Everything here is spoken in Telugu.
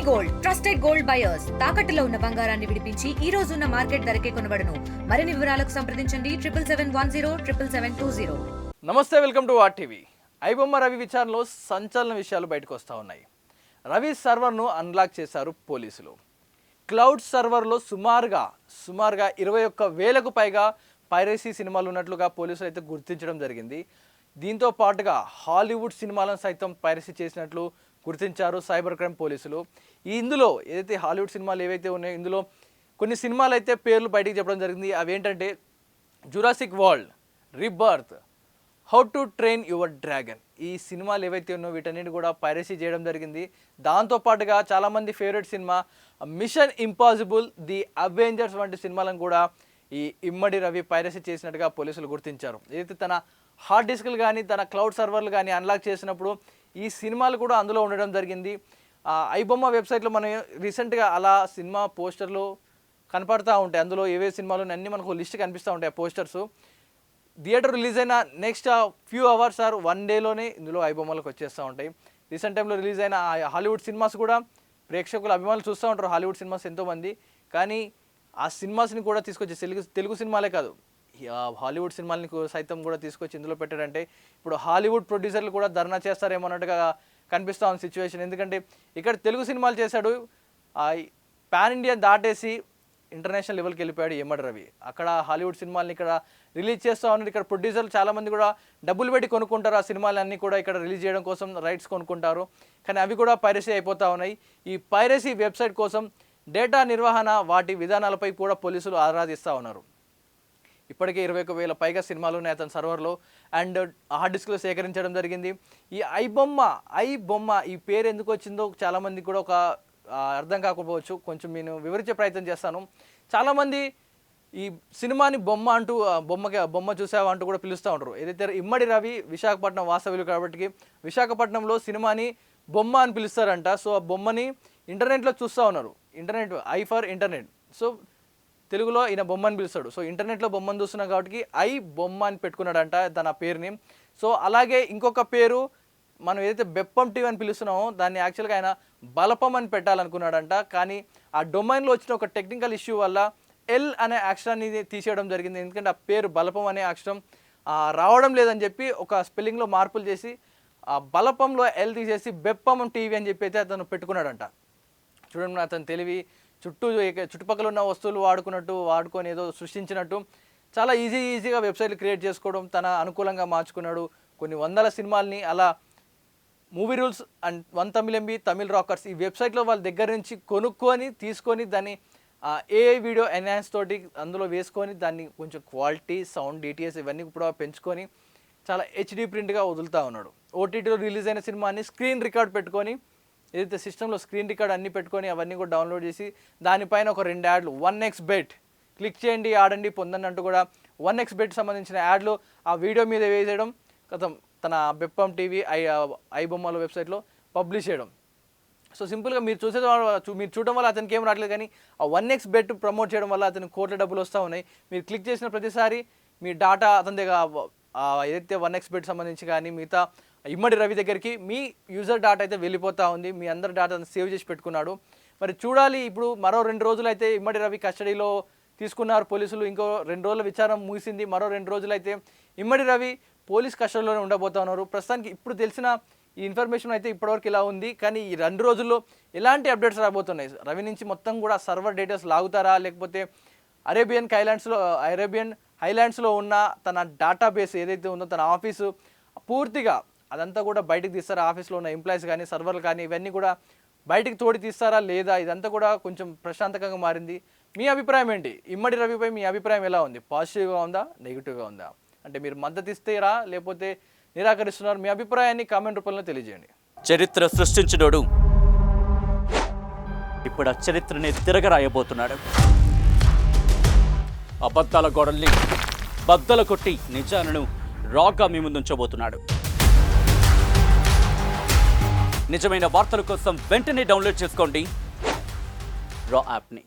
గోల్డ్ ట్రస్టెడ్ గోల్డ్ బయర్స్ తాకట్టులో ఉన్న బంగారాన్ని విడిపించి ఈ రోజు ఉన్న మార్కెట్ ధరకే కొనబడును. మరిన్ని వివరాలకు సంప్రదించండి 7771077720. నమస్తే, welcome to what TV. IBomma Ravi విచారణలో సంచలన విషయాలు బయటకు వస్తూ ఉన్నాయి. రవి సర్వర్ను అన్లాక్ చేశారు పోలీసులు. క్లౌడ్ సర్వర్లో సుమారుగా 21,000కు పైగా పైరసీ సినిమాలు ఉన్నట్లుగా పోలీసులు అయితే గుర్తించడం జరిగింది. దీంతో పాటుగా హాలీవుడ్ సినిమాలను సైతం పైరసీ చేసినట్లు గుర్తించారు సైబర్ క్రైమ్ పోలీసులు. ఇందులో ఏదైతే హాలీవుడ్ సినిమాలు ఏవైతే ఉన్నాయో ఇందులో కొన్ని సినిమాలు అయితే పేర్లు బయటికి చెప్పడం జరిగింది. అవి ఏంటంటే Jurassic world, rebirth, how to train your dragon. ఈ సినిమాలు ఏవైతే ఉన్నాయో వీటన్నిటి కూడా పైరసీ చేయడం జరిగింది. దాంతోపాటుగా చాలామంది favourite cinema Mission Impossible, the Avengers వంటి సినిమాలను కూడా ఈ ఇమ్మడి రవి పైరసీ చేసినట్టుగా పోలీసులు గుర్తించారు. ఏదైతే తన హార్డ్ డిస్క్లు కానీ తన క్లౌడ్ సర్వర్లు కానీ అన్లాక్ చేసినప్పుడు ఈ సినిమాలు కూడా అందులో ఉండడం జరిగింది. ఐబొమ్మ వెబ్సైట్లో మనం రీసెంట్గా అలా సినిమా పోస్టర్లు కనపడుతూ ఉంటాయి. అందులో ఏవే సినిమాలు అన్నీ మనకు లిస్ట్ కనిపిస్తూ ఉంటాయి. ఆ పోస్టర్స్ థియేటర్ రిలీజ్ అయిన నెక్స్ట్ ఫ్యూ అవర్స్ ఆర్ 1 డేలోనే ఇందులో ఐబొమ్మలకు వచ్చేస్తూ ఉంటాయి. రీసెంట్ టైంలో రిలీజ్ అయిన హాలీవుడ్ సినిమాస్ కూడా ప్రేక్షకులు అభిమానులు చూస్తూ ఉంటారు. హాలీవుడ్ సినిమాస్ ఎంతోమంది, కానీ ఆ సినిమాస్ని కూడా తీసుకొచ్చి తెలుగు సినిమాలే కాదు హాలీవుడ్ సినిమాలని సైతం కూడా తీసుకొచ్చి ఇందులో పెట్టారంటే ఇప్పుడు హాలీవుడ్ ప్రొడ్యూసర్లు కూడా ధర్నా చేస్తారేమో అన్నట్టుగా కనిపిస్తూ ఉన్న సిచ్యువేషన్. ఎందుకంటే ఇక్కడ తెలుగు సినిమాలు చేశాడు, పాన్ ఇండియా దాటేసి ఇంటర్నేషనల్ లెవెల్కి వెళ్ళిపోయాడు ఇమ్మడి రవి. అక్కడ హాలీవుడ్ సినిమాలని ఇక్కడ రిలీజ్ చేస్తూ ఉన్నారు. ఇక్కడ ప్రొడ్యూసర్లు చాలామంది కూడా డబ్బులు పెట్టి కొనుక్కుంటారు. ఆ సినిమాలన్నీ కూడా ఇక్కడ రిలీజ్ చేయడం కోసం రైట్స్ కొనుక్కుంటారు, కానీ అవి కూడా పైరసీ అయిపోతూ ఉన్నాయి. ఈ పైరసీ వెబ్సైట్ కోసం డేటా నిర్వహణ వాటి విధానాలపై కూడా పోలీసులు ఆరాధిస్తూ ఉన్నారు. ఇప్పటికే 21,000 పైగా సినిమాలు ఉన్నాయి అతని సర్వర్లో అండ్ హార్డ్ డిస్క్లో సేకరించడం జరిగింది. ఈ ఐబొమ్మ ఈ పేరు ఎందుకు వచ్చిందో చాలామంది కూడా ఒక అర్థం కాకపోవచ్చు. కొంచెం నేను వివరించే ప్రయత్నం చేస్తాను. చాలామంది ఈ సినిమాని బొమ్మ అంటూ బొమ్మ చూసావా అంటూ కూడా పిలుస్తూ ఉంటారు. ఏదైతే ఇమ్మడి రవి విశాఖపట్నం వాస్తవ్యులు కాబట్టి విశాఖపట్నంలో సినిమాని బొమ్మ అని పిలుస్తారంట. సో ఆ బొమ్మని ఇంటర్నెట్లో చూస్తూ ఉన్నారు. Internet I for internet, so తెలుగులో ఈయన బొమ్మని పిలుస్తాడు. సో ఇంటర్నెట్లో బొమ్మను చూస్తున్నాం కాబట్టి బొమ్మ అని పెట్టుకున్నాడంట తన పేరుని. సో అలాగే ఇంకొక పేరు మనం ఏదైతే బెప్పం టీవీ అని పిలుస్తున్నామో దాన్ని యాక్చువల్గా ఆయన బలపం అని పెట్టాలనుకున్నాడంట. కానీ ఆ డొమైన్లో వచ్చిన ఒక టెక్నికల్ ఇష్యూ వల్ల ఎల్ అనే అక్షరాన్ని తీసేయడం జరిగింది. ఎందుకంటే ఆ పేరు బలపం అనే అక్షరం రావడం లేదని చెప్పి ఒక స్పెల్లింగ్లో మార్పులు చేసి ఆ బలపంలో ఎల్ తీసేసి బెప్పం టీవీ అని చెప్పి అయితే అతను పెట్టుకున్నాడంట. చూడండి అతను తెలివి, చుట్టుపక్కల ఉన్న వస్తువులు వాడుకొని ఏదో సృష్టించినట్టు చాలా ఈజీగా వెబ్సైట్లు క్రియేట్ చేసుకోవడం తన అనుకూలంగా మార్చుకున్నాడు. కొన్ని వందల సినిమాల్ని అలా movie rules and 1 Tamil rockers ఈ వెబ్సైట్లో వాళ్ళ దగ్గర నుంచి తీసుకొని దాన్ని ఏఐ వీడియో ఎన్హాన్స్ తోటి అందులో వేసుకొని దాన్ని కొంచెం క్వాలిటీ, సౌండ్, డిటిఎస్ ఇవన్నీ కూడా పెంచుకొని చాలా హెచ్డి ప్రింట్గా వదులుతూ ఉన్నాడు. ఓటీటీలో రిలీజ్ అయిన సినిమాని స్క్రీన్ రికార్డ్ పెట్టుకొని ఏదైతే సిస్టంలో స్క్రీన్ రికార్డ్ అన్నీ పెట్టుకొని అవన్నీ కూడా డౌన్లోడ్ చేసి దానిపైన ఒక 2 యాడ్లు 1x బెట్ క్లిక్ చేయండి, ఆడండి, పొందండి అంటూ కూడా 1x బెట్ సంబంధించిన యాడ్లు ఆ వీడియో మీద వేసేయడం, తన బెప్పం టీవీ ఐబొమ్మల వెబ్సైట్లో పబ్లిష్ చేయడం. సో సింపుల్గా మీరు చూడడం వల్ల అతనికి ఏం రావట్లేదు, కానీ ఆ 1x బెట్ ప్రమోట్ చేయడం వల్ల అతనికి కోట్ల డబ్బులు వస్తూ ఉన్నాయి. మీరు క్లిక్ చేసిన ప్రతిసారి మీ డాటా అతని దగ్గర ఏదైతే 1x బెట్ సంబంధించి కానీ మిగతా ఇమ్మడి రవి దగ్గరికి మీ యూజర్ డాటా అయితే వెళ్ళిపోతూ ఉంది. మీ అందరి డాటా సేవ్ చేసి పెట్టుకున్నాడు. మరి చూడాలి, ఇప్పుడు మరో 2 రోజులు అయితే ఇమ్మడి రవి కస్టడీలో తీసుకున్నారు పోలీసులు. ఇంకో 2 రోజుల విచారణ ముగిసింది. మరో 2 రోజులు అయితే ఇమ్మడి రవి పోలీస్ కస్టడీలోనే ఉండబోతా ఉన్నారు. ప్రస్తుతానికి ఇప్పుడు తెలిసిన ఈ ఇన్ఫర్మేషన్ అయితే ఇప్పటివరకు ఇలా ఉంది, కానీ ఈ 2 రోజుల్లో ఎలాంటి అప్డేట్స్ రాబోతున్నాయి? రవి నుంచి మొత్తం కూడా సర్వర్ డేటాస్ లాగుతారా, లేకపోతే అరేబియన్ హైలాండ్స్లో ఉన్న తన డేటాబేస్ ఏదైతే ఉందో తన ఆఫీసు పూర్తిగా అదంతా కూడా బయటకు తీస్తారా? ఆఫీస్లో ఉన్న ఎంప్లాయీస్ కానీ సర్వర్లు కానీ ఇవన్నీ కూడా బయటికి తోడి తీస్తారా లేదా? ఇదంతా కూడా కొంచెం ప్రశాంతకంగా మారింది. మీ అభిప్రాయం ఏంటి? ఇమ్మడి రవిపై మీ అభిప్రాయం ఎలా ఉంది? పాజిటివ్గా ఉందా, నెగిటివ్గా ఉందా? అంటే మీరు మద్దతు ఇస్తారా లేకపోతే నిరాకరిస్తున్నారు? మీ అభిప్రాయాన్ని కామెంట్ రూపంలో తెలియజేయండి. చరిత్ర సృష్టించినోడు ఇప్పుడు ఆ చరిత్రని తిరగరాయబోతున్నాడు. అబద్ధాల గోడల్ని బద్దలు కొట్టి నిజాలను రాగా మీ ముందుంచబోతున్నాడు. నిజమైన వార్తల కోసం వెంటనే డౌన్లోడ్ చేసుకోండి రా యాప్ని.